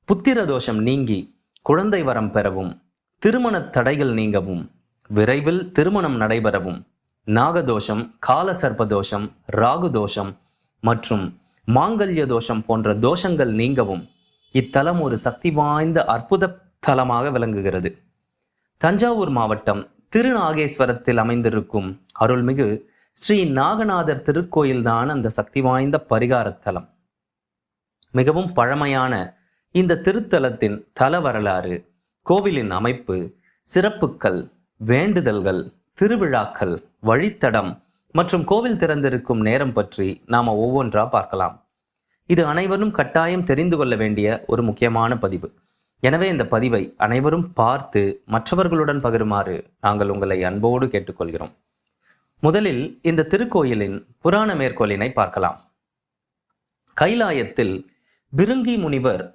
புத்திர தோஷம் நீங்கி குழந்தை வரம் பெறவும், திருமண தடைகள் நீங்கவும், விரைவில் திருமணம் நடைபெறவும், நாகதோஷம், கால சர்ப்ப தோஷம், ராகு தோஷம் மற்றும் மாங்கல்ய தோஷம் போன்ற தோஷங்கள் நீங்கவும் இத்தலம் ஒரு சக்தி வாய்ந்த அற்புத தலமாக விளங்குகிறது. தஞ்சாவூர் மாவட்டம் திருநாகேஸ்வரத்தில் அமைந்திருக்கும் அருள்மிகு ஸ்ரீ நாகநாதர் திருக்கோயில்தான் அந்த சக்தி வாய்ந்த பரிகார தலம். மிகவும் பழமையான இந்த திருத்தலத்தின் தல வரலாறு, கோவிலின் அமைப்பு, சிறப்புக்கள், வேண்டுதல்கள், திருவிழாக்கள், வழித்தடம் மற்றும் கோவில் திறந்திருக்கும் நேரம் பற்றி நாம ஒவ்வொன்றா பார்க்கலாம். இது அனைவரும் கட்டாயம் தெரிந்து கொள்ள வேண்டிய ஒரு முக்கியமான பதிவு. எனவே இந்த பதிவை அனைவரும் பார்த்து மற்றவர்களுடன் பகிருமாறு நாங்கள் உங்களை அன்போடு கேட்டுக்கொள்கிறோம். முதலில் இந்த திருக்கோயிலின் புராண மேற்கோளினை பார்க்கலாம். கைலாயத்தில் பிருங்கி முனிவர்